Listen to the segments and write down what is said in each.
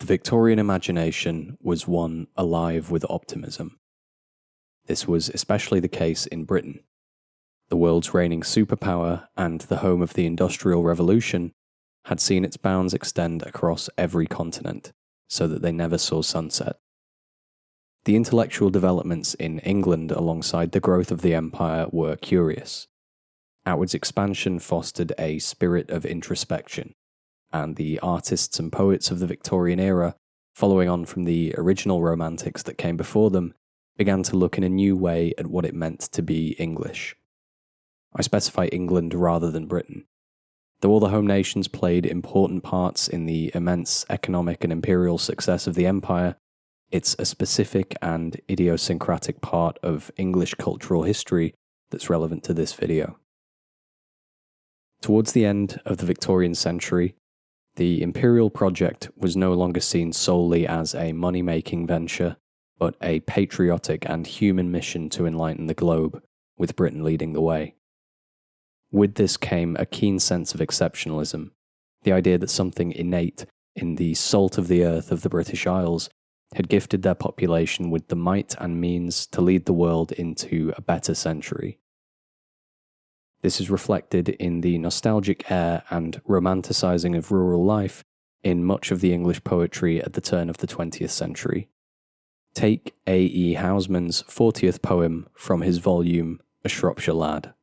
Victorian imagination was one alive with optimism. This was especially the case in Britain. The world's reigning superpower and the home of the Industrial Revolution had seen its bounds extend across every continent, so that they never saw sunset. The intellectual developments in England alongside the growth of the empire were curious. Outwards expansion fostered a spirit of introspection, and the artists and poets of the Victorian era, following on from the original romantics that came before them, began to look in a new way at what it meant to be English. I specify England rather than Britain. Though all the home nations played important parts in the immense economic and imperial success of the empire, it's a specific and idiosyncratic part of English cultural history that's relevant to this video. Towards the end of the Victorian century, the imperial project was no longer seen solely as a money-making venture, but a patriotic and human mission to enlighten the globe, with Britain leading the way. With this came a keen sense of exceptionalism, the idea that something innate in the salt of the earth of the British Isles had gifted their population with the might and means to lead the world into a better century. This is reflected in the nostalgic air and romanticising of rural life in much of the English poetry at the turn of the 20th century. Take A. E. Housman's 40th poem from his volume A Shropshire Lad.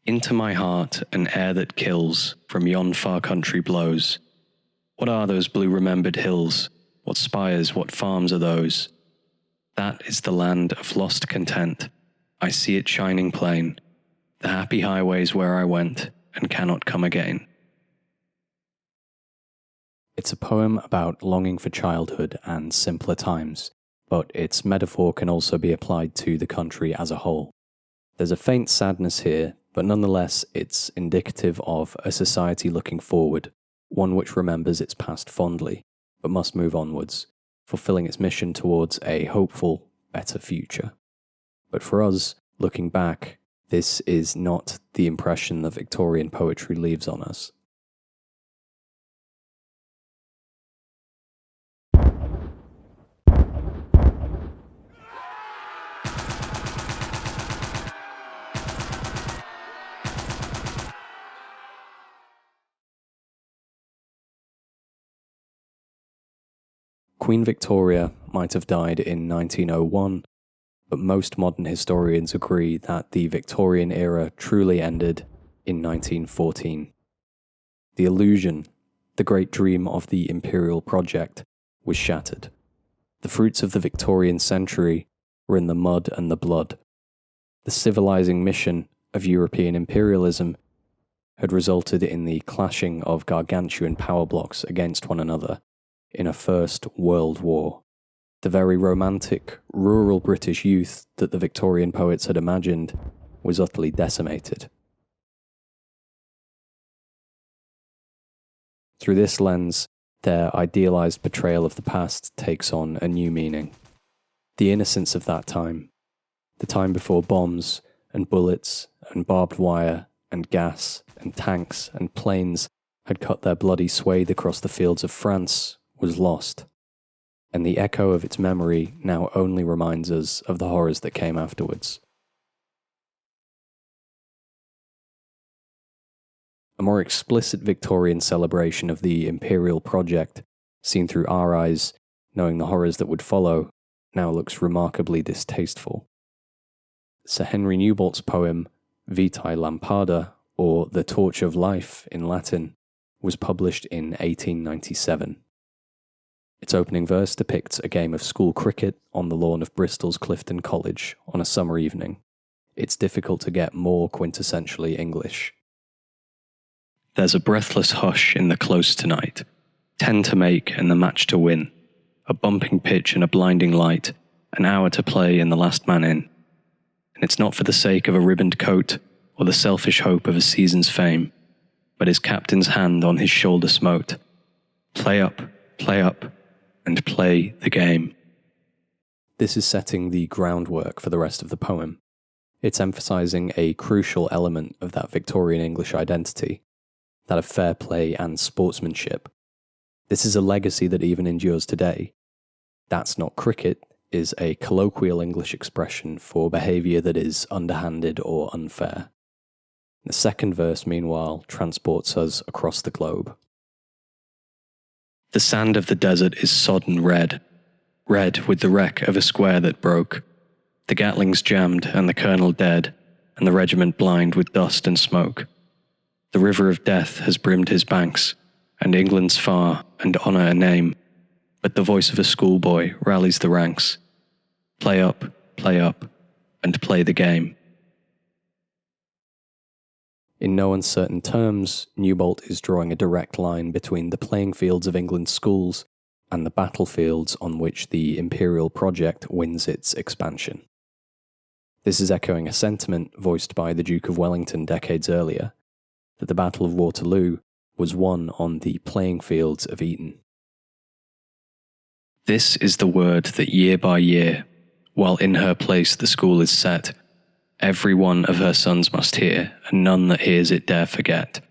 Into my heart an air that kills from yon far country blows. What are those blue remembered hills? What spires, what farms are those? That is the land of lost content. I see it shining plain, the happy highways where I went and cannot come again. It's a poem about longing for childhood and simpler times, but its metaphor can also be applied to the country as a whole. There's a faint sadness here, but nonetheless it's indicative of a society looking forward, one which remembers its past fondly, but must move onwards, fulfilling its mission towards a hopeful, better future. But for us, looking back, this is not the impression that Victorian poetry leaves on us. Queen Victoria might have died in 1901, but most modern historians agree that the Victorian era truly ended in 1914. The illusion, the great dream of the imperial project, was shattered. The fruits of the Victorian century were in the mud and the blood. The civilizing mission of European imperialism had resulted in the clashing of gargantuan power blocks against one another in a First World War. The very romantic, rural British youth that the Victorian poets had imagined was utterly decimated. Through this lens, their idealized portrayal of the past takes on a new meaning. The innocence of that time, the time before bombs and bullets and barbed wire and gas and tanks and planes had cut their bloody swathe across the fields of France, was lost, and the echo of its memory now only reminds us of the horrors that came afterwards. A more explicit Victorian celebration of the imperial project, seen through our eyes, knowing the horrors that would follow, now looks remarkably distasteful. Sir Henry Newbolt's poem, Vitae Lampada, or The Torch of Life in Latin, was published in 1897. Its opening verse depicts a game of school cricket on the lawn of Bristol's Clifton College on a summer evening. It's difficult to get more quintessentially English. There's a breathless hush in the close tonight, 10 to make and the match to win, a bumping pitch and a blinding light, an hour to play and the last man in. And it's not for the sake of a ribboned coat or the selfish hope of a season's fame, but his captain's hand on his shoulder smote. Play up, and play the game. This is setting the groundwork for the rest of the poem. It's emphasizing a crucial element of that Victorian English identity, that of fair play and sportsmanship. This is a legacy that even endures today. "That's not cricket" is a colloquial English expression for behaviour that is underhanded or unfair. The second verse, meanwhile, transports us across the globe. "The sand of the desert is sodden red, red with the wreck of a square that broke. The Gatlings jammed and the colonel dead, and the regiment blind with dust and smoke. The river of death has brimmed his banks, and England's far, and honour a name, but the voice of a schoolboy rallies the ranks. Play up, and play the game." In no uncertain terms, Newbolt is drawing a direct line between the playing fields of England's schools and the battlefields on which the imperial project wins its expansion. This is echoing a sentiment voiced by the Duke of Wellington decades earlier, that the Battle of Waterloo was won on the playing fields of Eton. "This is the word that year by year, while in her place the school is set, every one of her sons must hear, and none that hears it dare forget.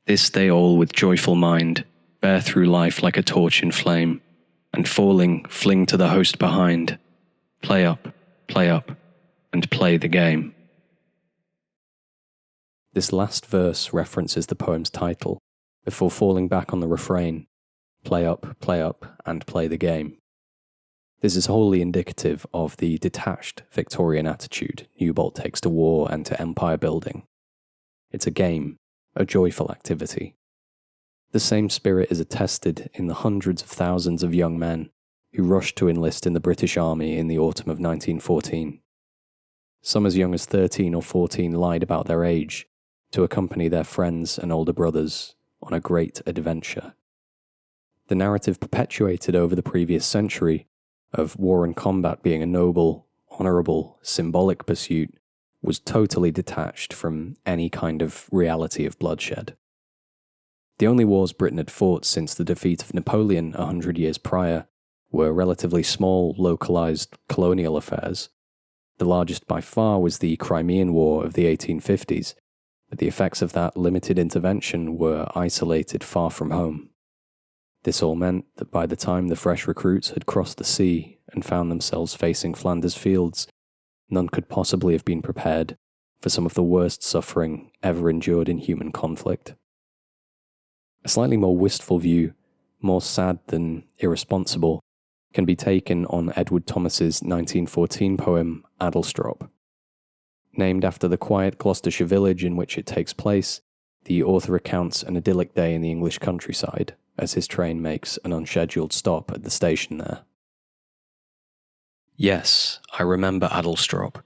This they all with joyful mind bear through life like a torch in flame, and falling fling to the host behind. Play up, and play the game." This last verse references the poem's title, before falling back on the refrain, play up, and play the game. This is wholly indicative of the detached Victorian attitude Newbolt takes to war and to empire building. It's a game, a joyful activity. The same spirit is attested in the hundreds of thousands of young men who rushed to enlist in the British Army in the autumn of 1914. Some as young as 13 or 14 lied about their age to accompany their friends and older brothers on a great adventure. The narrative perpetuated over the previous century of war and combat being a noble, honourable, symbolic pursuit was totally detached from any kind of reality of bloodshed. The only wars Britain had fought since the defeat of Napoleon 100 years prior were relatively small, localised colonial affairs. The largest by far was the Crimean War of the 1850s, but the effects of that limited intervention were isolated far from home. This all meant that by the time the fresh recruits had crossed the sea and found themselves facing Flanders fields, none could possibly have been prepared for some of the worst suffering ever endured in human conflict. A slightly more wistful view, more sad than irresponsible, can be taken on Edward Thomas's 1914 poem Adelstrop. Named after the quiet Gloucestershire village in which it takes place, the author recounts an idyllic day in the English countryside as his train makes an unscheduled stop at the station there. "Yes, I remember Adelstrop.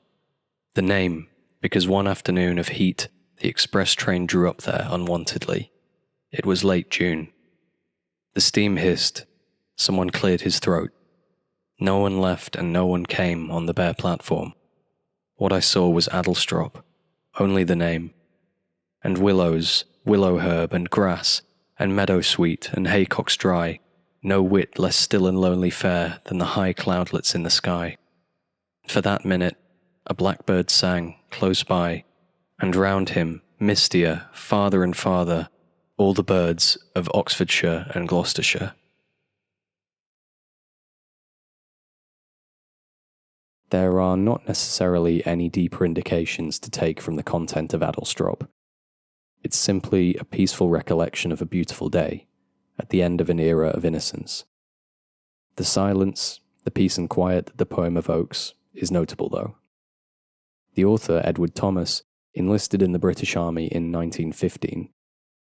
The name, because one afternoon of heat the express train drew up there unwontedly. It was late June. The steam hissed. Someone cleared his throat. No one left and no one came on the bare platform. What I saw was Adelstrop, only the name. And willows, willow herb and grass, and meadow sweet and haycocks dry, no whit less still and lonely fair than the high cloudlets in the sky. For that minute, a blackbird sang close by, and round him, mistier, farther and farther, all the birds of Oxfordshire and Gloucestershire." There are not necessarily any deeper indications to take from the content of Adelstrop. It's simply a peaceful recollection of a beautiful day, at the end of an era of innocence. The silence, the peace and quiet that the poem evokes is notable though. The author, Edward Thomas, enlisted in the British Army in 1915.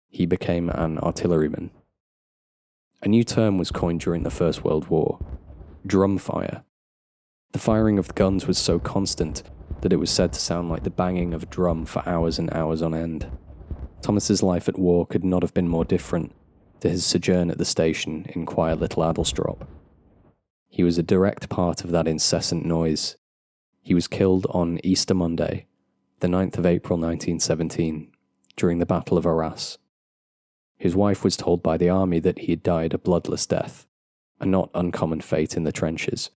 He became an artilleryman. A new term was coined during the First World War: drum fire. The firing of the guns was so constant that it was said to sound like the banging of a drum for hours and hours on end. Thomas's life at war could not have been more different to his sojourn at the station in quiet little Adelstrop. He was a direct part of that incessant noise. He was killed on Easter Monday, the 9th of April 1917, during the Battle of Arras. His wife was told by the army that he had died a bloodless death, a not uncommon fate in the trenches,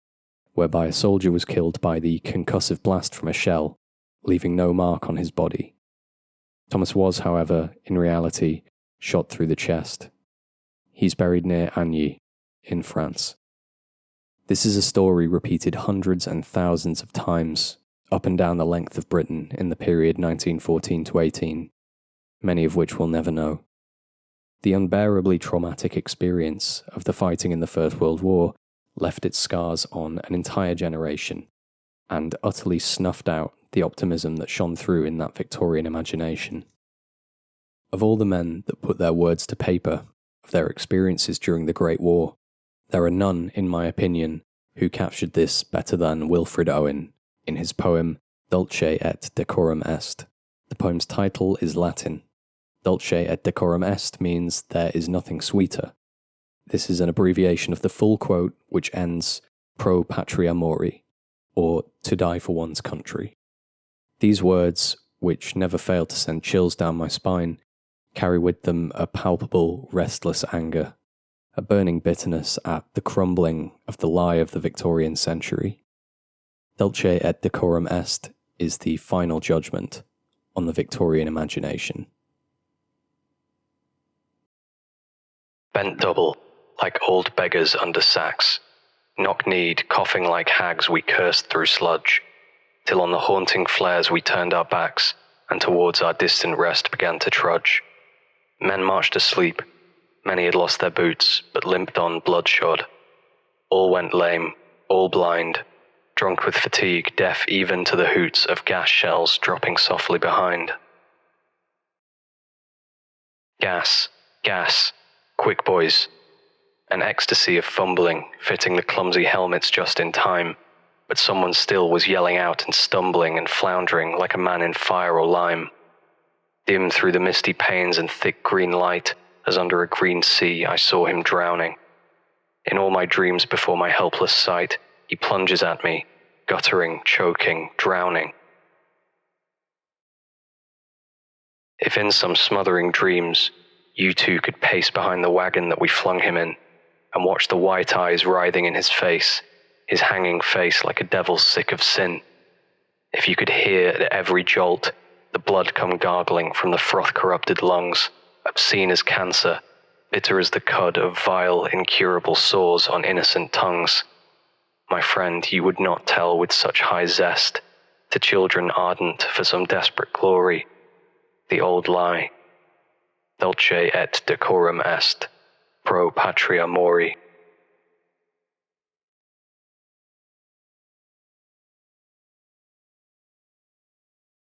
whereby a soldier was killed by the concussive blast from a shell, leaving no mark on his body. Thomas was, however, in reality, shot through the chest. He's buried near Agny, in France. This is a story repeated hundreds and thousands of times up and down the length of Britain in the period 1914 to 18, many of which we'll never know. The unbearably traumatic experience of the fighting in the First World War left its scars on an entire generation and utterly snuffed out the optimism that shone through in that Victorian imagination. Of all the men that put their words to paper of their experiences during the Great War, there are none, in my opinion, who captured this better than Wilfred Owen in his poem Dulce et Decorum Est. The poem's title is Latin. Dulce et Decorum Est means there is nothing sweeter. This is an abbreviation of the full quote, which ends pro patria mori, or to die for one's country. These words, which never fail to send chills down my spine, carry with them a palpable, restless anger, a burning bitterness at the crumbling of the lie of the Victorian century. Dulce et Decorum Est is the final judgment on the Victorian imagination. Bent double, like old beggars under sacks, knock-kneed, coughing like hags we cursed through sludge, till on the haunting flares we turned our backs, and towards our distant rest began to trudge. Men marched asleep, many had lost their boots, but limped on bloodshod. All went lame, all blind, drunk with fatigue, deaf even to the hoots of gas shells dropping softly behind. Gas, gas, quick boys. An ecstasy of fumbling, fitting the clumsy helmets just in time, but someone still was yelling out and stumbling and floundering like a man in fire or lime. Dim through the misty panes and thick green light, as under a green sea I saw him drowning. In all my dreams before my helpless sight, he plunges at me, guttering, choking, drowning. If in some smothering dreams, you two could pace behind the wagon that we flung him in, and watch the white eyes writhing in his hanging face like a devil sick of sin. If you could hear at every jolt the blood come gargling from the froth-corrupted lungs, obscene as cancer, bitter as the cud of vile, incurable sores on innocent tongues. My friend, you would not tell with such high zest, to children ardent for some desperate glory, the old lie, Dulce et Decorum Est, pro patria mori.